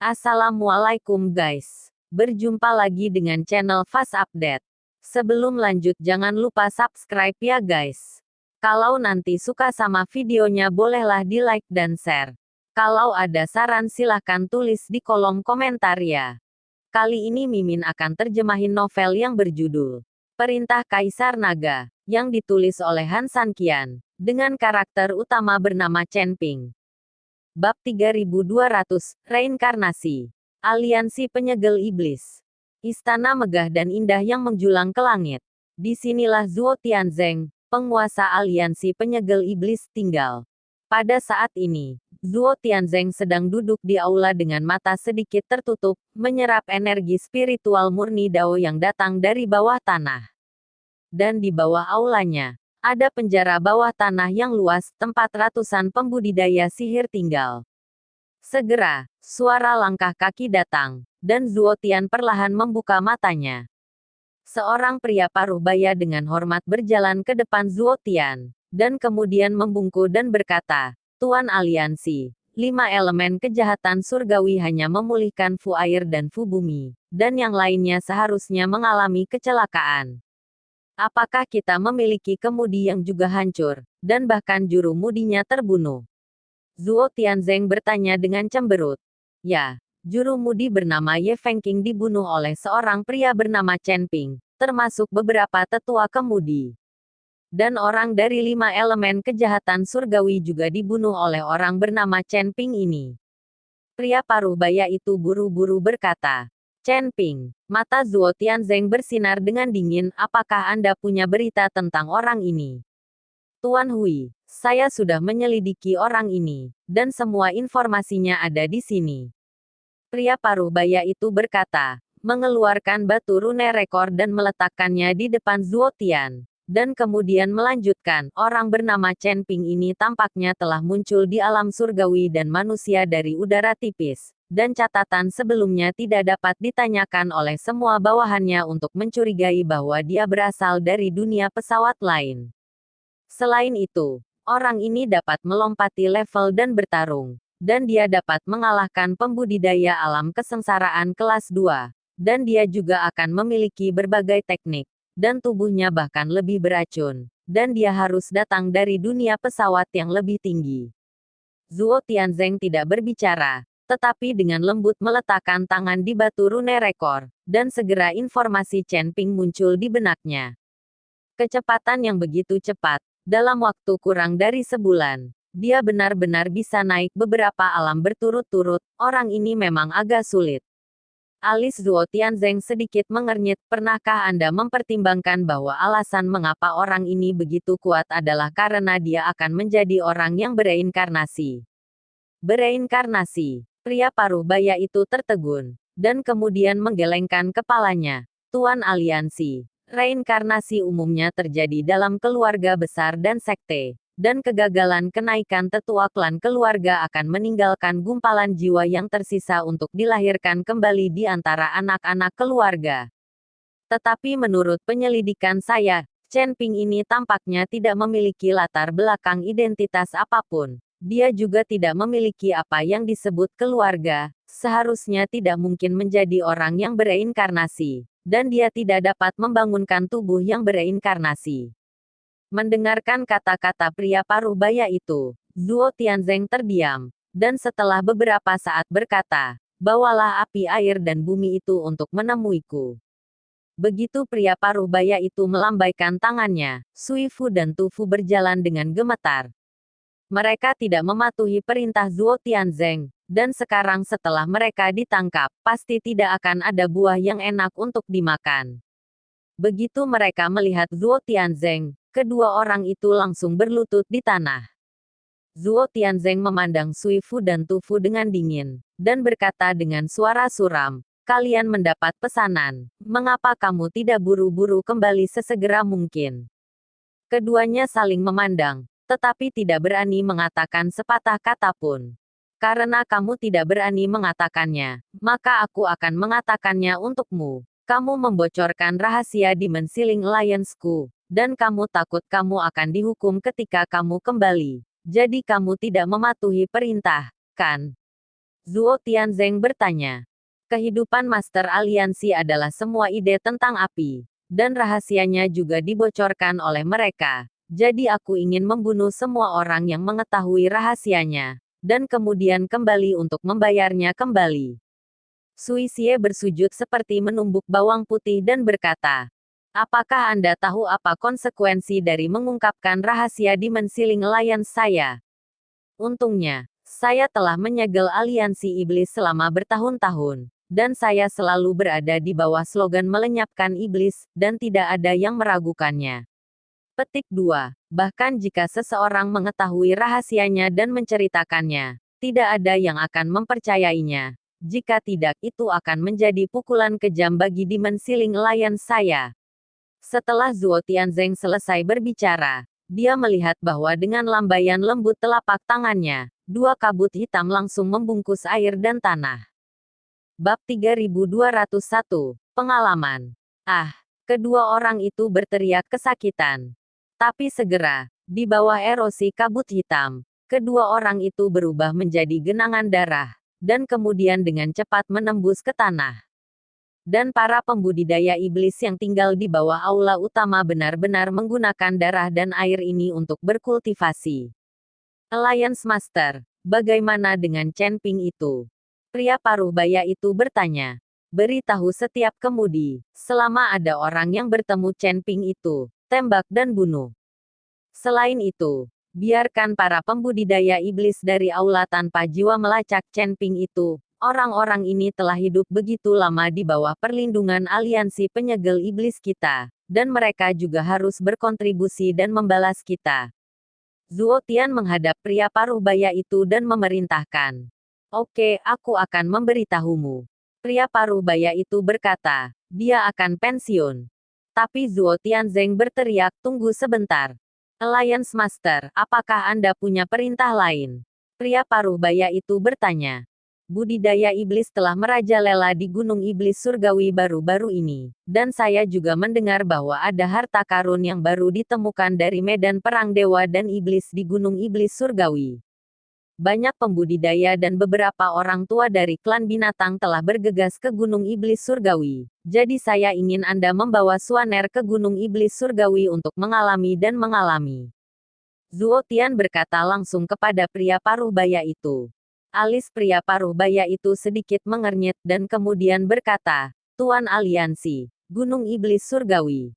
Assalamualaikum guys. Berjumpa lagi dengan channel Fast Update. Sebelum lanjut jangan lupa subscribe ya guys. Kalau nanti suka sama videonya bolehlah di like dan share. Kalau ada saran silahkan tulis di kolom komentar ya. Kali ini Mimin akan terjemahin novel yang berjudul Perintah Kaisar Naga, yang ditulis oleh Han Sanqian, dengan karakter utama bernama Chen Ping. Bab 3200, Reinkarnasi. Aliansi Penyegel Iblis. Istana megah dan indah yang menjulang ke langit. Disinilah Zuo Tianzeng, penguasa aliansi penyegel iblis, tinggal. Pada saat ini, Zuo Tianzeng sedang duduk di aula dengan mata sedikit tertutup, menyerap energi spiritual murni Dao yang datang dari bawah tanah. Dan di bawah aulanya, ada penjara bawah tanah yang luas, tempat ratusan pembudidaya sihir tinggal. Segera, suara langkah kaki datang, dan Zuo Tian perlahan membuka matanya. Seorang pria paruh baya dengan hormat berjalan ke depan Zuo Tian, dan kemudian membungkuk dan berkata, "Tuan Aliansi, 5 elemen kejahatan surgawi hanya memulihkan Fu air dan Fu bumi, dan yang lainnya seharusnya mengalami kecelakaan. Apakah kita memiliki kemudi yang juga hancur, dan bahkan juru mudinya terbunuh?" Zuo Tianzeng bertanya dengan cemberut. Ya, juru mudi bernama Ye Fengqing dibunuh oleh seorang pria bernama Chen Ping, termasuk beberapa tetua kemudi. Dan orang dari 5 elemen kejahatan surgawi juga dibunuh oleh orang bernama Chen Ping ini. Pria paruh baya itu buru-buru berkata. Chen Ping, mata Zuo Tianzeng bersinar dengan dingin, apakah Anda punya berita tentang orang ini? Tuan Hui, saya sudah menyelidiki orang ini, dan semua informasinya ada di sini. Pria paruh baya itu berkata, mengeluarkan batu rune rekor dan meletakkannya di depan Zuo Tian. Dan kemudian melanjutkan, orang bernama Chen Ping ini tampaknya telah muncul di alam surgawi dan manusia dari udara tipis. Dan catatan sebelumnya tidak dapat ditanyakan oleh semua bawahannya untuk mencurigai bahwa dia berasal dari dunia pesawat lain. Selain itu, orang ini dapat melompati level dan bertarung, dan dia dapat mengalahkan pembudidaya alam kesengsaraan kelas 2, dan dia juga akan memiliki berbagai teknik, dan tubuhnya bahkan lebih beracun, dan dia harus datang dari dunia pesawat yang lebih tinggi. Zuo Tianzeng tidak berbicara, tetapi dengan lembut meletakkan tangan di batu rune rekor, dan segera informasi Chen Ping muncul di benaknya. Kecepatan yang begitu cepat, dalam waktu kurang dari sebulan, dia benar-benar bisa naik beberapa alam berturut-turut, orang ini memang agak sulit. Alis Zuo Tianzeng sedikit mengernyit, pernahkah Anda mempertimbangkan bahwa alasan mengapa orang ini begitu kuat adalah karena dia akan menjadi orang yang bereinkarnasi? Bereinkarnasi. Pria paruh baya itu tertegun, dan kemudian menggelengkan kepalanya. Tuan Aliansi, reinkarnasi umumnya terjadi dalam keluarga besar dan sekte, dan kegagalan kenaikan tetua klan keluarga akan meninggalkan gumpalan jiwa yang tersisa untuk dilahirkan kembali di antara anak-anak keluarga. Tetapi menurut penyelidikan saya, Chen Ping ini tampaknya tidak memiliki latar belakang identitas apapun. Dia juga tidak memiliki apa yang disebut keluarga, seharusnya tidak mungkin menjadi orang yang bereinkarnasi, dan dia tidak dapat membangunkan tubuh yang bereinkarnasi. Mendengarkan kata-kata pria paruh baya itu, Zuo Tianzeng terdiam, dan setelah beberapa saat berkata, "Bawalah api air dan bumi itu untuk menemuiku." Begitu pria paruh baya itu melambaikan tangannya, Sui Fu dan Tu Fu berjalan dengan gemetar. Mereka tidak mematuhi perintah Zuo Tianzeng, dan sekarang setelah mereka ditangkap, pasti tidak akan ada buah yang enak untuk dimakan. Begitu mereka melihat Zuo Tianzeng, kedua orang itu langsung berlutut di tanah. Zuo Tianzeng memandang Sui Fu dan Tu Fu dengan dingin, dan berkata dengan suara suram, "Kalian mendapat pesanan, mengapa kamu tidak buru-buru kembali sesegera mungkin?" Keduanya saling memandang, tetapi tidak berani mengatakan sepatah kata pun. Karena kamu tidak berani mengatakannya, maka aku akan mengatakannya untukmu. Kamu membocorkan rahasia Dimensiling Alliance-ku, dan kamu takut kamu akan dihukum ketika kamu kembali. Jadi kamu tidak mematuhi perintah, kan? Zuo Tianzeng bertanya. Kehidupan Master Aliansi adalah semua ide tentang api, dan rahasianya juga dibocorkan oleh mereka. Jadi aku ingin membunuh semua orang yang mengetahui rahasianya, dan kemudian kembali untuk membayarnya kembali. Sui Xie bersujud seperti menumbuk bawang putih dan berkata, apakah Anda tahu apa konsekuensi dari mengungkapkan rahasia Dimensiling Alliance saya? Untungnya, saya telah menyegel aliansi iblis selama bertahun-tahun, dan saya selalu berada di bawah slogan melenyapkan iblis, dan tidak ada yang meragukannya. Petik 2. Bahkan jika seseorang mengetahui rahasianya dan menceritakannya, tidak ada yang akan mempercayainya. Jika tidak, itu akan menjadi pukulan kejam bagi Dimensiling Alliance saya. Setelah Zuo Tianzeng selesai berbicara, dia melihat bahwa dengan lambaian lembut telapak tangannya, 2 kabut hitam langsung membungkus air dan tanah. Bab 3201, Pengalaman. Ah, kedua orang itu berteriak kesakitan. Tapi segera, di bawah erosi kabut hitam, kedua orang itu berubah menjadi genangan darah, dan kemudian dengan cepat menembus ke tanah. Dan para pembudidaya iblis yang tinggal di bawah aula utama benar-benar menggunakan darah dan air ini untuk berkultivasi. Alliance Master, bagaimana dengan Chen Ping itu? Pria paruh baya itu bertanya. Beritahu setiap kemudi, selama ada orang yang bertemu Chen Ping itu, tembak dan bunuh. Selain itu, biarkan para pembudidaya iblis dari aula tanpa jiwa melacak Chen Ping itu. Orang-orang ini telah hidup begitu lama di bawah perlindungan aliansi penyegel iblis kita, dan mereka juga harus berkontribusi dan membalas kita. Zuo Tian menghadap pria paruh baya itu dan memerintahkan. Oke, aku akan memberitahumu. Pria paruh baya itu berkata, dia akan pensiun. Tapi Zuo Tianzeng berteriak, tunggu sebentar. Alliance Master, apakah Anda punya perintah lain? Pria paruh baya itu bertanya. Budidaya iblis telah merajalela di Gunung Iblis Surgawi baru-baru ini, dan saya juga mendengar bahwa ada harta karun yang baru ditemukan dari medan perang dewa dan iblis di Gunung Iblis Surgawi. Banyak pembudidaya dan beberapa orang tua dari klan binatang telah bergegas ke Gunung Iblis Surgawi. Jadi saya ingin Anda membawa Suaner ke Gunung Iblis Surgawi untuk mengalami dan mengalami. Zuo Tian berkata langsung kepada pria paruh baya itu. Alis pria paruh baya itu sedikit mengernyit dan kemudian berkata, Tuan Aliansi, Gunung Iblis Surgawi.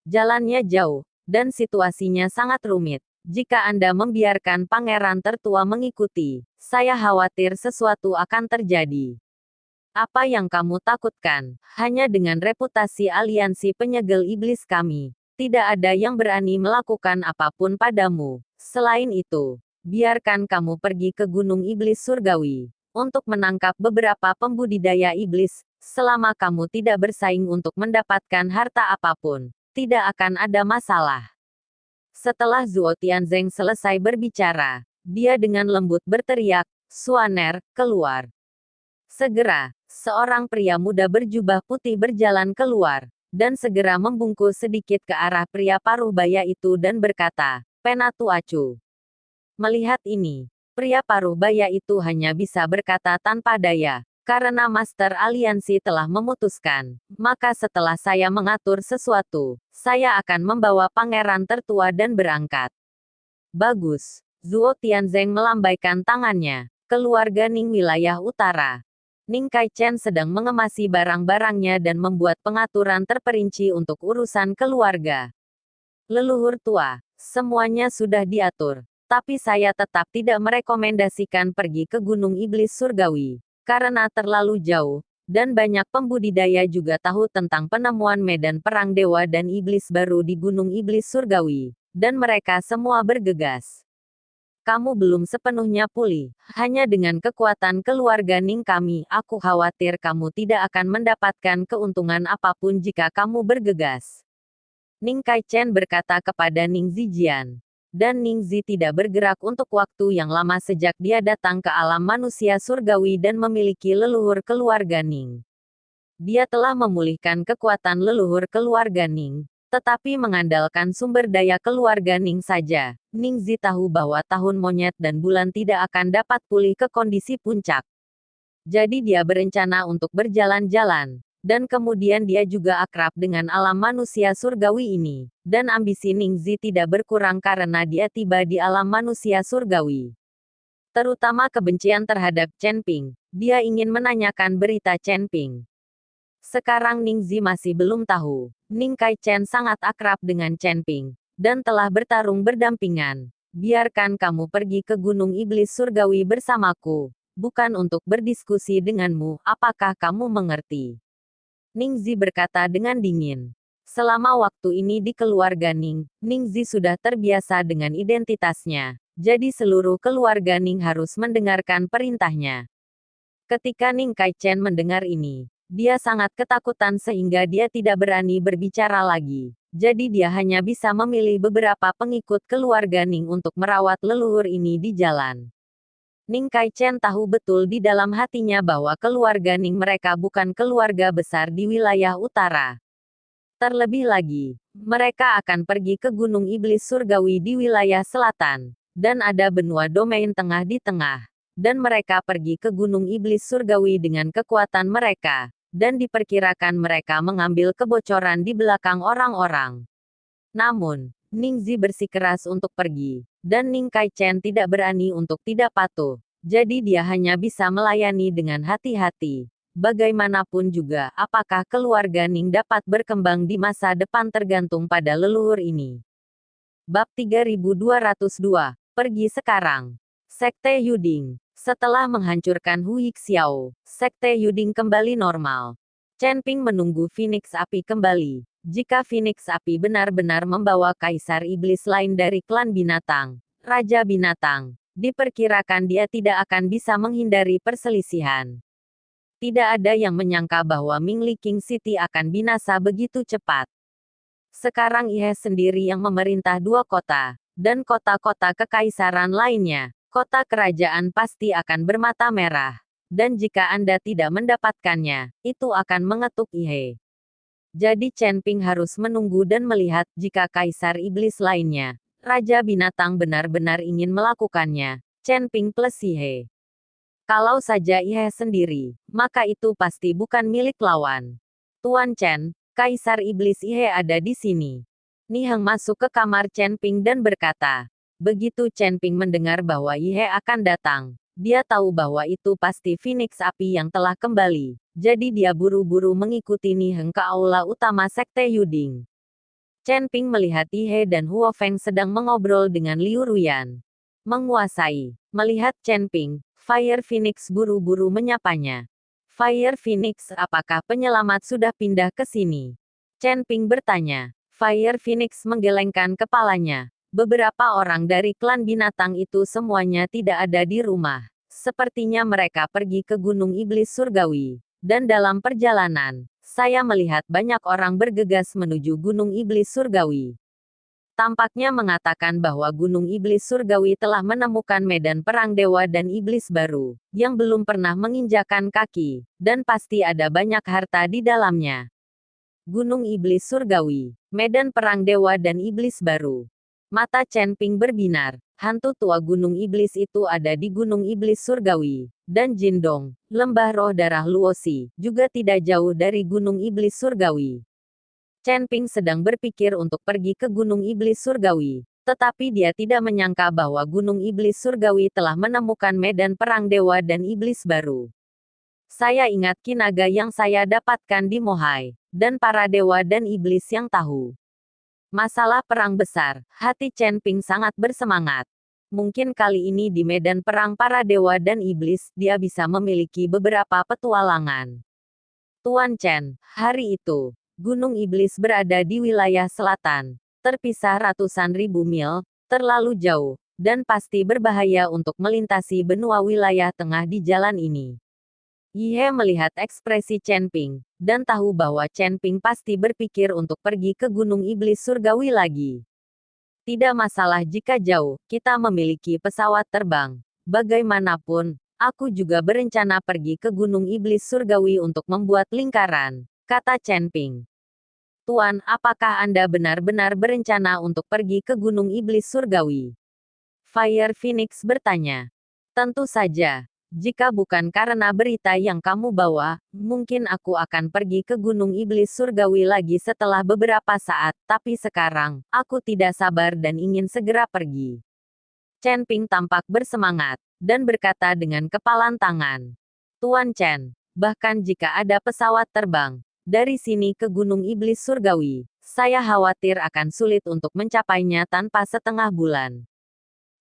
Jalannya jauh, dan situasinya sangat rumit. Jika Anda membiarkan pangeran tertua mengikuti, saya khawatir sesuatu akan terjadi. Apa yang kamu takutkan? Hanya dengan reputasi aliansi penyegel iblis kami, tidak ada yang berani melakukan apapun padamu. Selain itu, biarkan kamu pergi ke Gunung Iblis Surgawi untuk menangkap beberapa pembudidaya iblis. Selama kamu tidak bersaing untuk mendapatkan harta apapun, tidak akan ada masalah. Setelah Zuo Tianzeng selesai berbicara, dia dengan lembut berteriak, Suaner, keluar. Segera, seorang pria muda berjubah putih berjalan keluar, dan segera membungkuk sedikit ke arah pria paruh baya itu dan berkata, Penatu Acu. Melihat ini, pria paruh baya itu hanya bisa berkata tanpa daya. Karena Master Aliansi telah memutuskan, maka setelah saya mengatur sesuatu, saya akan membawa pangeran tertua dan berangkat. Bagus. Zuo Tianzeng melambaikan tangannya. Keluarga Ning wilayah utara. Ning Kaichen sedang mengemasi barang-barangnya dan membuat pengaturan terperinci untuk urusan keluarga. Leluhur tua, semuanya sudah diatur, tapi saya tetap tidak merekomendasikan pergi ke Gunung Iblis Surgawi. Karena terlalu jauh, dan banyak pembudidaya juga tahu tentang penemuan medan perang dewa dan iblis baru di Gunung Iblis Surgawi, dan mereka semua bergegas. Kamu belum sepenuhnya pulih, hanya dengan kekuatan keluarga Ning kami, aku khawatir kamu tidak akan mendapatkan keuntungan apapun jika kamu bergegas. Ning Kaichen berkata kepada Ning Zijian. Dan Ning Zi tidak bergerak untuk waktu yang lama sejak dia datang ke alam manusia surgawi dan memiliki leluhur keluarga Ning. Dia telah memulihkan kekuatan leluhur keluarga Ning, tetapi mengandalkan sumber daya keluarga Ning saja. Ning Zi tahu bahwa tahun monyet dan bulan tidak akan dapat pulih ke kondisi puncak. Jadi dia berencana untuk berjalan-jalan. Dan kemudian dia juga akrab dengan alam manusia surgawi ini. Dan ambisi Ningzi tidak berkurang karena dia tiba di alam manusia surgawi. Terutama kebencian terhadap Chen Ping. Dia ingin menanyakan berita Chen Ping. Sekarang Ningzi masih belum tahu. Ning Kai Chen sangat akrab dengan Chen Ping. Dan telah bertarung berdampingan. Biarkan kamu pergi ke Gunung Iblis Surgawi bersamaku. Bukan untuk berdiskusi denganmu, apakah kamu mengerti? Ningzi berkata dengan dingin. Selama waktu ini di keluarga Ningzi sudah terbiasa dengan identitasnya. Jadi seluruh keluarga Ning harus mendengarkan perintahnya. Ketika Ning Kai Chen mendengar ini, dia sangat ketakutan sehingga dia tidak berani berbicara lagi. Jadi dia hanya bisa memilih beberapa pengikut keluarga Ning untuk merawat leluhur ini di jalan. Ning Kai Chen tahu betul di dalam hatinya bahwa keluarga Ning mereka bukan keluarga besar di wilayah utara. Terlebih lagi, mereka akan pergi ke Gunung Iblis Surgawi di wilayah selatan. Dan ada benua domain tengah di tengah. Dan mereka pergi ke Gunung Iblis Surgawi dengan kekuatan mereka. Dan diperkirakan mereka mengambil kebocoran di belakang orang-orang. Namun, Ningzi bersikeras untuk pergi. Dan Ning Kai Chen tidak berani untuk tidak patuh. Jadi dia hanya bisa melayani dengan hati-hati. Bagaimanapun juga, apakah keluarga Ning dapat berkembang di masa depan tergantung pada leluhur ini. Bab 3202, pergi sekarang. Sekte Yuding. Setelah menghancurkan Hui Xiao, Sekte Yuding kembali normal. Chen Ping menunggu Phoenix Api kembali. Jika Phoenix Api benar-benar membawa Kaisar Iblis lain dari klan binatang, Raja Binatang, diperkirakan dia tidak akan bisa menghindari perselisihan. Tidak ada yang menyangka bahwa Mingli King City akan binasa begitu cepat. Sekarang Ihe sendiri yang memerintah dua kota, dan kota-kota kekaisaran lainnya. Kota kerajaan pasti akan bermata merah. Dan jika Anda tidak mendapatkannya, itu akan mengetuk Ihe. Jadi Chen Ping harus menunggu dan melihat jika Kaisar Iblis lainnya, Raja Binatang benar-benar ingin melakukannya. Chen Ping plus Ihe. Kalau saja Ihe sendiri, maka itu pasti bukan milik lawan. Tuan Chen, Kaisar Iblis Ihe ada di sini. Niheng masuk ke kamar Chen Ping dan berkata. Begitu Chen Ping mendengar bahwa Ihe akan datang, dia tahu bahwa itu pasti Phoenix Api yang telah kembali. Jadi dia buru-buru mengikuti Niheng ke aula utama Sekte Yuding. Chen Ping melihat Ihe dan Huo Feng sedang mengobrol dengan Liu Ruyan. Menguasai. Melihat Chen Ping, Fire Phoenix buru-buru menyapanya. Fire Phoenix, apakah penyelamat sudah pindah ke sini? Chen Ping bertanya. Fire Phoenix menggelengkan kepalanya. Beberapa orang dari klan binatang itu semuanya tidak ada di rumah. Sepertinya mereka pergi ke Gunung Iblis Surgawi. Dan dalam perjalanan, saya melihat banyak orang bergegas menuju Gunung Iblis Surgawi. Tampaknya mengatakan bahwa Gunung Iblis Surgawi telah menemukan medan perang dewa dan iblis baru, yang belum pernah menginjakan kaki, dan pasti ada banyak harta di dalamnya. Gunung Iblis Surgawi, medan perang dewa dan iblis baru. Mata Chen Ping berbinar. Hantu tua Gunung Iblis itu ada di Gunung Iblis Surgawi. Dan Jindong, lembah roh darah Luosi, juga tidak jauh dari Gunung Iblis Surgawi. Chen Ping sedang berpikir untuk pergi ke Gunung Iblis Surgawi. Tetapi dia tidak menyangka bahwa Gunung Iblis Surgawi telah menemukan medan perang dewa dan iblis baru. Saya ingat kinaga yang saya dapatkan di Mohai. Dan para dewa dan iblis yang tahu. Masalah perang besar, hati Chen Ping sangat bersemangat. Mungkin kali ini di medan perang para dewa dan iblis, dia bisa memiliki beberapa petualangan. Tuan Chen, hari itu, Gunung Iblis berada di wilayah selatan, terpisah ratusan ribu mil, terlalu jauh, dan pasti berbahaya untuk melintasi benua wilayah tengah di jalan ini. Ihe melihat ekspresi Chen Ping, dan tahu bahwa Chen Ping pasti berpikir untuk pergi ke Gunung Iblis Surgawi lagi. Tidak masalah jika jauh, kita memiliki pesawat terbang. Bagaimanapun, aku juga berencana pergi ke Gunung Iblis Surgawi untuk membuat lingkaran, kata Chen Ping. Tuan, apakah Anda benar-benar berencana untuk pergi ke Gunung Iblis Surgawi? Fire Phoenix bertanya. Tentu saja. Jika bukan karena berita yang kamu bawa, mungkin aku akan pergi ke Gunung Iblis Surgawi lagi setelah beberapa saat, tapi sekarang, aku tidak sabar dan ingin segera pergi. Chen Ping tampak bersemangat, dan berkata dengan kepalan tangan. Tuan Chen, bahkan jika ada pesawat terbang dari sini ke Gunung Iblis Surgawi, saya khawatir akan sulit untuk mencapainya tanpa setengah bulan.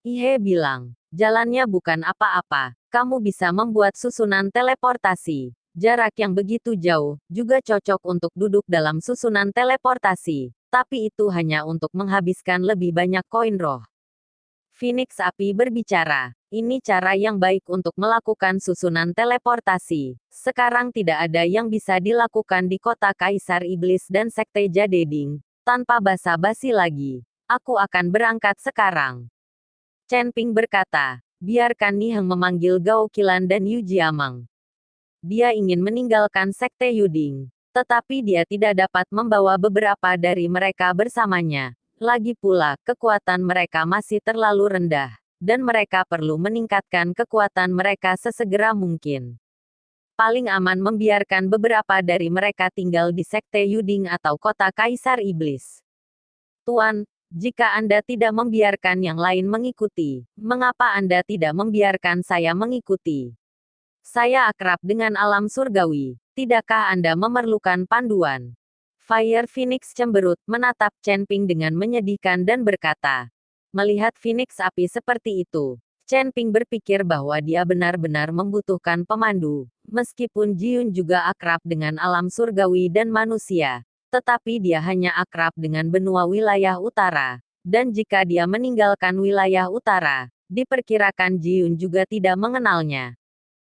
Ihe bilang, jalannya bukan apa-apa, kamu bisa membuat susunan teleportasi. Jarak yang begitu jauh, juga cocok untuk duduk dalam susunan teleportasi, tapi itu hanya untuk menghabiskan lebih banyak koin roh. Phoenix Api berbicara, ini cara yang baik untuk melakukan susunan teleportasi. Sekarang tidak ada yang bisa dilakukan di kota Kaisar Iblis dan Sekte Jadeding. Tanpa basa-basi lagi, aku akan berangkat sekarang. Chen Ping berkata, biarkan Niheng memanggil Gao Qilan dan Yu Jiameng. Dia ingin meninggalkan Sekte Yuding, tetapi dia tidak dapat membawa beberapa dari mereka bersamanya. Lagi pula, kekuatan mereka masih terlalu rendah, dan mereka perlu meningkatkan kekuatan mereka sesegera mungkin. Paling aman membiarkan beberapa dari mereka tinggal di Sekte Yuding atau kota Kaisar Iblis. Tuan, jika Anda tidak membiarkan yang lain mengikuti, mengapa Anda tidak membiarkan saya mengikuti? Saya akrab dengan alam surgawi, tidakkah Anda memerlukan panduan? Fire Phoenix cemberut menatap Chen Ping dengan menyedihkan dan berkata. Melihat Phoenix api seperti itu, Chen Ping berpikir bahwa dia benar-benar membutuhkan pemandu, meskipun Jiun juga akrab dengan alam surgawi dan manusia. Tetapi dia hanya akrab dengan benua wilayah utara, dan jika dia meninggalkan wilayah utara, diperkirakan Jiun juga tidak mengenalnya.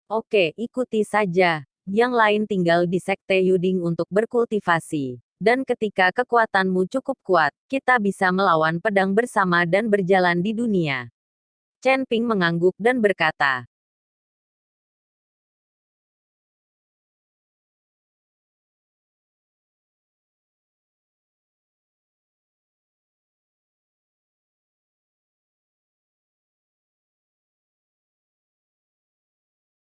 Oke, ikuti saja. Yang lain tinggal di Sekte Yuding untuk berkultivasi. Dan ketika kekuatanmu cukup kuat, kita bisa melawan pedang bersama dan berjalan di dunia. Chen Ping mengangguk dan berkata,